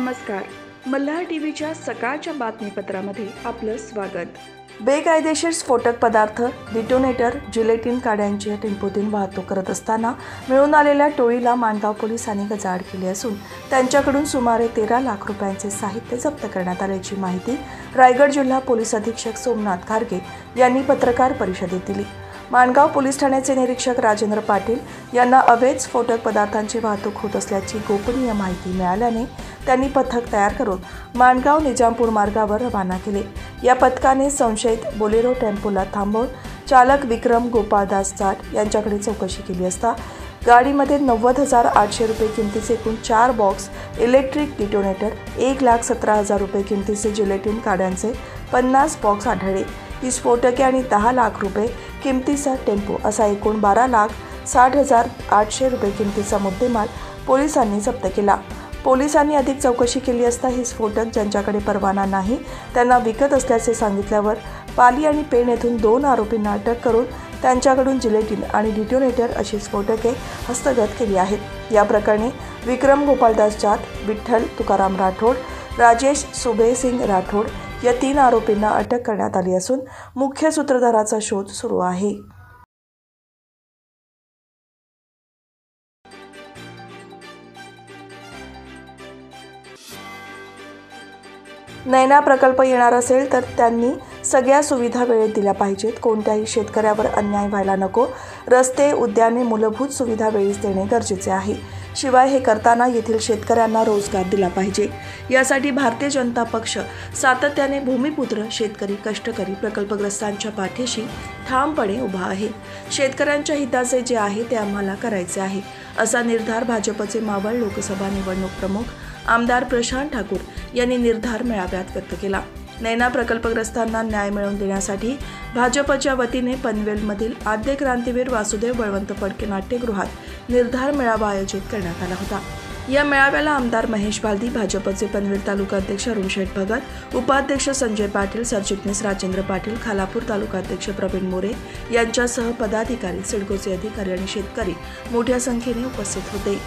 नमस्कार. मल्हार टीव्हीच्या सकाळच्या बातमीपत्रामध्ये आपलं स्वागत. बेकायदेशीर स्फोटक पदार्थ, डिटोनेटर, जिलेटिन काड्यांची टेम्पोतून वाहतूक करत असताना मिळून आलेल्या टोळीला माणगाव पोलिसांनी गजाआड केली असून त्यांच्याकडून सुमारे 13 लाख रुपयांचे साहित्य जप्त करण्यात आल्याची माहिती रायगड जिल्हा पोलीस अधीक्षक सोमनाथ खारगे यांनी पत्रकार परिषदेत दिली. माणगाव पोलीस ठाण्याचे निरीक्षक राजेंद्र पाटील यांना अवैध स्फोटक पदार्थांची वाहतूक होत असल्याची गोपनीय माहिती मिळाल्याने त्यांनी पथक तयार करून माणगाव निजामपूर मार्गावर रवाना केले. या पथकाने संशयित बोलेरो टेम्पोला थांबवून चालक विक्रम गोपाळदास जाट यांच्याकडे चौकशी केली असता गाडीमध्ये 90,800 रुपये किमतीचे एकूण 4 बॉक्स इलेक्ट्रिक डिटोनेटर, 1,17,000 रुपये किमतीचे जिलेटिन काड्यांचे 50 बॉक्स आढळले. ही स्फोटके आणि 10 लाख रुपये किमतीचा टेम्पो असा एकूण 12,60,800 रुपये किमतीचा मुद्देमाल पोलिसांनी जप्त केला. पोलिसांनी अधिक चौकशी केली असता ही स्फोटक ज्यांच्याकडे परवाना नाही त्यांना विकत असल्याचे सांगितल्यावर पाली आणि पेण येथून 2 आरोपींना अटक करून त्यांच्याकडून जिलेटिन आणि डिटोनेटर अशी स्फोटके हस्तगत केली आहेत. या प्रकरणी विक्रम गोपाळदास जाट, विठ्ठल तुकाराम राठोड, राजेश सुबेसिंग राठोड या 3 आरोपींना अटक करण्यात आली असून मुख्य सूत्रधाराचा शोध सुरू आहे. नैना प्रकल्प येणार असेल तर त्यांनी सगळ्या सुविधा वेळेत दिल्या पाहिजेत. कोणत्याही शेतकऱ्यावर अन्याय व्हायला नको. रस्ते, उद्याने, मूलभूत सुविधा वेळीच देणे गरजेचे आहे. शिवाय हे करताना येथील शेतकऱ्यांना रोजगार दिला पाहिजे. यासाठी भारतीय जनता पक्ष सातत्याने भूमिपुत्र, शेतकरी, कष्टकरी, प्रकल्पग्रस्तांच्या पाठीशी ठामपणे उभा आहे. शेतकऱ्यांच्या हिताचे जे आहे ते आम्हाला करायचे आहे असा निर्धार भाजपचे मावळ लोकसभा निवडणूक प्रमुख आमदार प्रशांत ठाकूर यांनी निर्धार मेळाव्यात व्यक्त केला. नैना प्रकल्पग्रस्तांना न्याय मिळवून देण्यासाठी भाजपच्या वतीने पनवेलमधील आद्य क्रांतीवीर वासुदेव बळवंत फडके नाट्यगृहात निर्धार मेळावा आयोजित करण्यात आला होता. या मेळाव्याला आमदार महेश बालदी, भाजपचे पनवेल तालुका अध्यक्ष अरुण शेठ भगत, उपाध्यक्ष संजय पाटील, सरचिटणीस राजेंद्र पाटील, खालापूर तालुका अध्यक्ष प्रवीण मोरे यांच्यासह पदाधिकारी, सिडकोचे अधिकारी आणि शेतकरी मोठ्या संख्येने उपस्थित होते.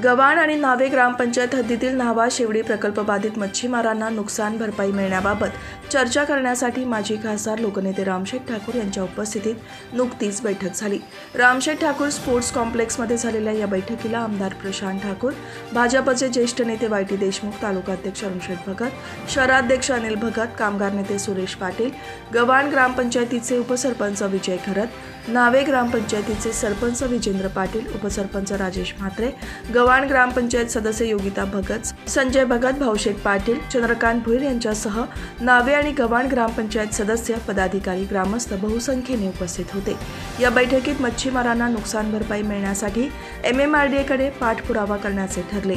गव्हाण आणि न्हावे ग्रामपंचायत हद्दीतील न्हावा शेवडी प्रकल्प बाधित मच्छीमारांना नुकसान भरपाई मिळण्याबाबत चर्चा करण्यासाठी माजी खासदार लोकनेते रामशेठ ठाकूर यांच्या उपस्थितीत नुकतीच बैठक झाली. रामशेठ ठाकूर स्पोर्ट्स कॉम्प्लेक्समध्ये झालेल्या या बैठकीला आमदार प्रशांत ठाकूर, भाजपचे ज्येष्ठ नेते वाय.टी. देशमुख, तालुका अध्यक्ष अरुण शेठ भगत, शहराध्यक्ष अनिल भगत, कामगार नेते सुरेश पाटील, गव्हाण ग्रामपंचायतीचे उपसरपंच विजय खरत, न्हावे ग्रामपंचायतीचे सरपंच विजेंद्र पाटील, उपसरपंच राजेश म्हात्रे, गव्हाण ग्रामपंचायत सदस्य योगिता भगत, संजय भगत, भाऊशेठ पाटील, चंद्रकांत भुईर यांच्यासह न्हावे आणि गव्हाण ग्रामपंचायत सदस्य, पदाधिकारी, ग्रामस्थ बहुसंख्येने उपस्थित होते. या बैठकीत मच्छीमारांना नुकसान भरपाई मिळण्यासाठी MMRDAकडे पाठपुरावा करण्याचे ठरले.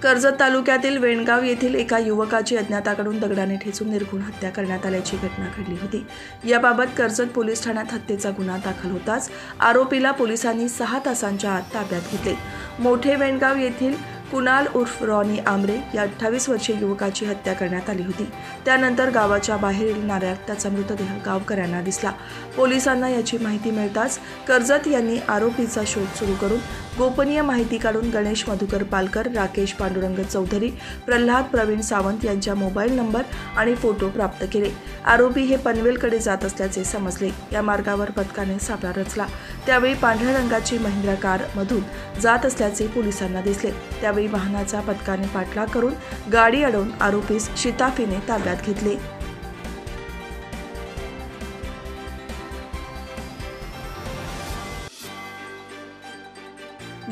कर्जत तालुक्यातील वेणगाव येथील एका युवकाची अज्ञाताकडून दगडाने ठेचून निर्घृण हत्या करण्यात आल्याची घटना घडली होती. याबाबत कर्जत पोलीस ठाण्यात हत्येचा गुन्हा दाखल होताच आरोपीला पोलिसांनी 6 तासांच्या आत ताब्यात घेतले. मोठे वेणगाव येथील कुणाल उर्फ रॉनी आमरे या 28 वर्षीय युवकाची हत्या करण्यात आली होती. त्यानंतर गावाच्या बाहेरील नाल्यात त्याचा मृतदेह गावकऱ्यांना दिसला. पोलिसांना याची माहिती मिळताच कर्जत यांनी आरोपीचा शोध सुरू करून गोपनीय माहिती काढून गणेश मधुकर पालकर, राकेश पांडुरंग चौधरी, प्रल्हाद प्रवीण सावंत यांच्या मोबाईल नंबर आणि फोटो प्राप्त केले. आरोपी हे पनवेलकडे जात असल्याचे समजले. या मार्गावर पथकाने सापळा रचला. त्यावेळी पांढऱ्या रंगाची महिंद्रा कार मधून जात असल्याचे पोलिसांना दिसले. त्यावेळी वाहनाचा पथकाने पाठलाग करून गाडी अडवून आरोपीस शिताफीने ताब्यात घेतले.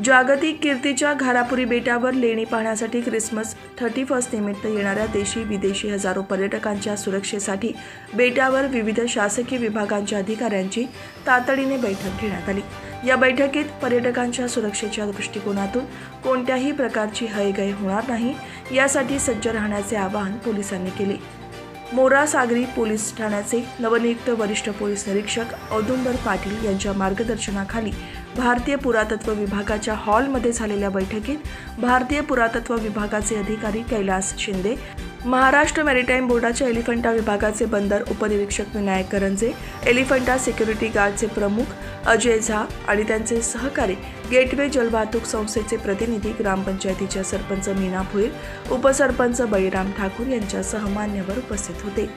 जागतिक कीर्तीच्या घारापुरी बेटावर लेणी पाहण्यासाठी क्रिसमस 31 निमित्त येणाऱ्या देशी विदेशी हजारो पर्यटकांच्या सुरक्षेसाठी बेटावर विविध शासकीय विभागांच्या अधिकाऱ्यांची तातडीने बैठक घेण्यात आली. या बैठकीत पर्यटकांच्या सुरक्षेच्या दृष्टिकोनातून कोणत्याही प्रकारची हयगय होणार नाही यासाठी सज्ज राहण्याचे आवाहन पोलिसांनी केले. मोरा सागरी पोलीस ठाण्याचे नवनियुक्त वरिष्ठ पोलीस निरीक्षक औदुंबर पाटील यांच्या मार्गदर्शनाखाली भारतीय पुरातत्व विभागाच्या हॉलमध्ये झालेल्या बैठकीत भारतीय पुरातत्व विभागाचे अधिकारी कैलास शिंदे, महाराष्ट्र मॅरिटाईम बोर्डाच्या एलिफंटा विभागाचे बंदर उपनिरीक्षक विनायक करंजे, एलिफंटा सिक्युरिटी गार्डचे प्रमुख अजय झा आणि त्यांचे सहकारी गेटवे जलवाहतूक संस्थेचे प्रतिनिधी, ग्रामपंचायतीच्या सरपंच मीना भुईर, उपसरपंच बळीराम ठाकूर यांच्यासह मान्यवर उपस्थित होते.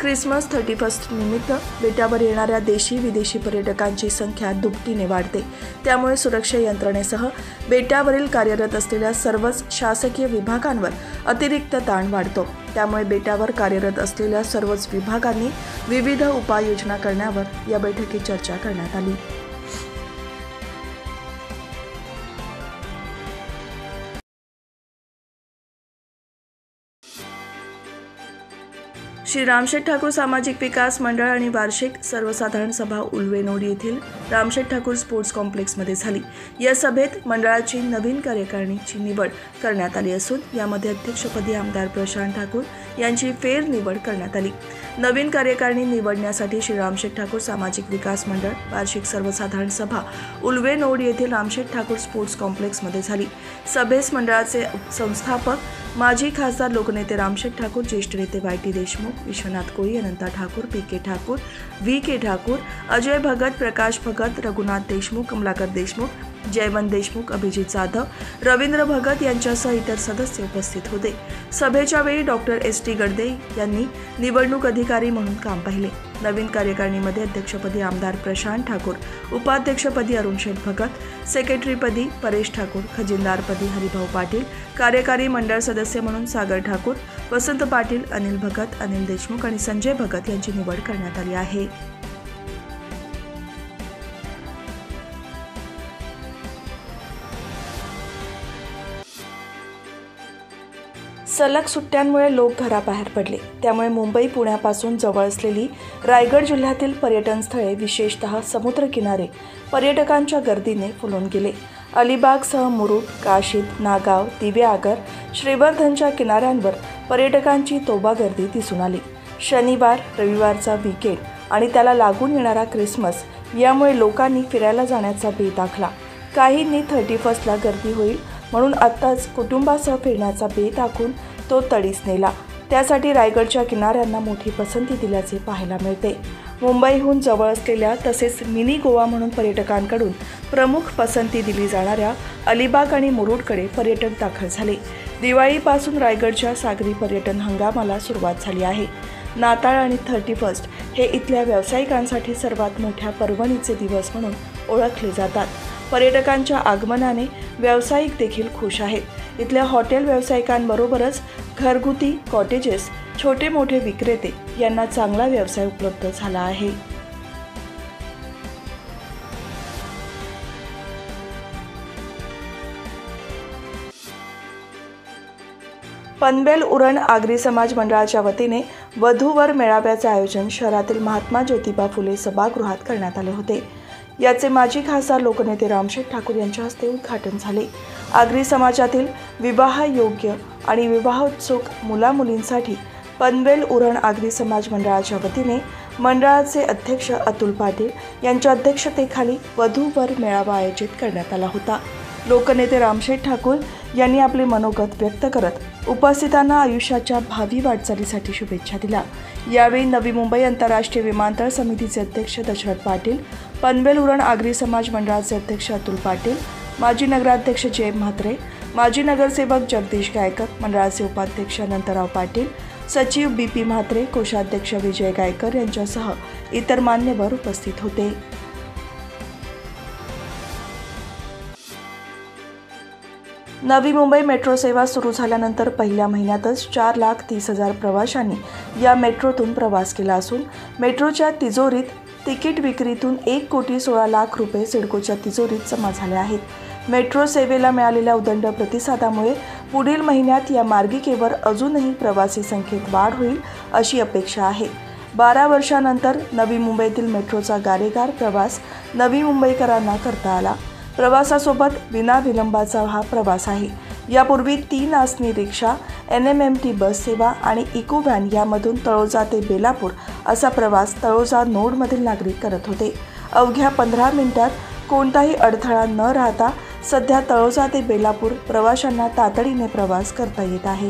ख्रिसमस 31 निमित्त बेटावर येणाऱ्या देशी विदेशी पर्यटकांची संख्या दुपटीने वाढते. त्यामुळे सुरक्षा यंत्रणेसह बेटावरील कार्यरत असलेल्या सर्वच शासकीय विभागांवर अतिरिक्त ताण वाढतो. त्यामुळे बेटावर कार्यरत असलेल्या सर्वच विभागांनी विविध उपाययोजना करण्यावर या बैठकीत चर्चा करण्यात आली. श्री रामशेठ ठाकूर सामाजिक विकास मंडळ आणि वार्षिक सर्वसाधारण सभा उल्वेनोड येथील रामशेठ ठाकूर स्पोर्ट्स कॉम्प्लेक्समध्ये झाली. या सभेत मंडळाची नवीन कार्यकारिणीची निवड करण्यात आली असून यामध्ये अध्यक्षपदी आमदार प्रशांत ठाकूर यांची फेरनिवड करण्यात आली. नवीन कार्यकारिणी निवडण्यासाठी श्री रामशेठ ठाकूर सामाजिक विकास मंडळ वार्षिक सर्वसाधारण सभा उल्वेनोड येथील रामशेठ ठाकूर स्पोर्ट्स कॉम्प्लेक्समध्ये झाली. सभेस मंडळाचे संस्थापक माजी खासदार लोकनेते रामशेठ ठाकूर, ज्येष्ठ नेते वाय.टी. देशमुख, विश्वनाथ कोळी, अनंता ठाकूर, पी.के. ठाकूर, व्ही.के. ठाकूर, अजय भगत, प्रकाश भगत, रघुनाथ देशमुख, कमलाकर देशमुख, जयवंत देशमुख, अभिजित जाधव, रवींद्र भगत यांच्यासह इतर सदस्य उपस्थित होते. सभेच्या वेळी डॉक्टर एस.टी. गडदे यांनी निवडणूक अधिकारी म्हणून काम पाहिले. नवीन कार्यकारिणीमध्ये अध्यक्षपदी आमदार प्रशांत ठाकूर, उपाध्यक्षपदी अरुणशेठ भगत, सेक्रेटरीपदी परेश ठाकूर, खजिनदारपदी हरिभाऊ पाटील, कार्यकारी मंडळ सदस्य म्हणून सागर ठाकूर, वसंत पाटील, अनिल भगत, अनिल देशमुख आणि संजय भगत यांची निवड करण्यात आली आहे. सलग सुट्ट्यांमुळे लोक घराबाहेर पडले. त्यामुळे मुंबई पुण्यापासून जवळ असलेली रायगड जिल्ह्यातील पर्यटन स्थळे, विशेषतः समुद्रकिनारे पर्यटकांच्या गर्दीने फुलून गेले. अलिबागसह मुरुड, काशीद, नागाव, दिवेआगर, श्रीवर्धनच्या किनाऱ्यांवर पर्यटकांची तोबा गर्दी दिसून आली. शनिवार, रविवारचा वीकेंड आणि त्याला लागून येणारा ख्रिसमस यामुळे लोकांनी फिरायला जाण्याचा बेत आखला. काहींनी 31ला गर्दी होईल म्हणून आत्ताच कुटुंबासह फिरण्याचा बेत आखून तो तडीस नेला. त्यासाठी रायगडच्या किनाऱ्यांना मोठी पसंती दिल्याचे पाहायला मिळते. मुंबईहून जवळ असलेल्या तसेच मिनी गोवा म्हणून पर्यटकांकडून प्रमुख पसंती दिली जाणाऱ्या अलिबाग आणि मुरुडकडे पर्यटक दाखल झाले. दिवाळीपासून रायगडच्या सागरी पर्यटन हंगामाला सुरुवात झाली आहे. नाताळ आणि 31 हे इथल्या व्यावसायिकांसाठी सर्वात मोठ्या पर्वणीचे दिवस म्हणून ओळखले जातात. पर्यटकांच्या आगमनाने व्यावसायिक देखील खुश आहेत. इथल्या हॉटेल व्यावसायिकांबरोबरच घरगुती कॉटेजेस, छोटे मोठे विक्रेते यांना चांगला व्यवसाय उपलब्ध झाला आहे. पनवेल उरण आगरी समाज मंडळाच्या वतीने वधूवर मेळाव्याचे आयोजन शहरातील महात्मा ज्योतिबा फुले सभागृहात करण्यात आले होते. याचे माजी खासदार लोकनेते रामशेठ ठाकूर यांच्या हस्ते उद्घाटन झाले. आगरी समाजातील विवाहयोग्य आणि विवाहोत्सुक मुलामुलींसाठी पनवेल उरण आगरी समाज मंडळाच्या वतीने मंडळाचे अध्यक्ष अतुल पाटील यांच्या अध्यक्षतेखाली वधूवर मेळावा आयोजित करण्यात आला होता. लोकनेते रामशेठ ठाकूर यांनी आपले मनोगत व्यक्त करत उपस्थितांना आयुष्याच्या भावी वाटचालीसाठी शुभेच्छा दिल्या. यावेळी नवी मुंबई आंतरराष्ट्रीय विमानतळ समितीचे अध्यक्ष दशरथ पाटील, पनवेल उरण आगरी समाज मंडळाचे अध्यक्ष अतुल पाटील, माजी नगराध्यक्ष जय म्हात्रे, माजी नगरसेवक जगदीश गायकर, मंडळाचे उपाध्यक्ष अनंतराव पाटील, सचिव बी.पी. म्हात्रे, कोषाध्यक्ष विजय गायकर यांच्यासह इतर मान्यवर उपस्थित होते. नवी मुंबई मेट्रो सेवा सुरू झाल्यानंतर पहिल्या महिन्यातच 4,30,000 प्रवाशांनी या मेट्रोतून प्रवास केला असून मेट्रोच्या तिजोरीत तिकीट विक्रीतून 1,16,00,000 रुपये सिडकोच्या तिजोरीत जमा झाले आहेत. मेट्रो सेवेला मिळालेल्या उदंड प्रतिसादामुळे पुढील महिन्यात या मार्गिकेवर अजूनही प्रवासी संख्येत वाढ होईल अशी अपेक्षा आहे. 12 वर्षांनंतर नवी मुंबईतील मेट्रोचा गारेगार प्रवास नवी मुंबईकरांना करता आला. प्रवासासोबत विनाविलंबाचा हा प्रवास आहे. यापूर्वी 3 आसनी रिक्षा, NMMT बस सेवा आणि इको व्हॅन यामधून तळोजा ते बेलापूर असा प्रवास तळोजा नोडमधील नागरिक करत होते. अवघ्या 15 मिनिटात कोणताही अडथळा न राहता सध्या तळोजा ते बेलापूर प्रवाशांना तातडीने प्रवास करता येत आहे.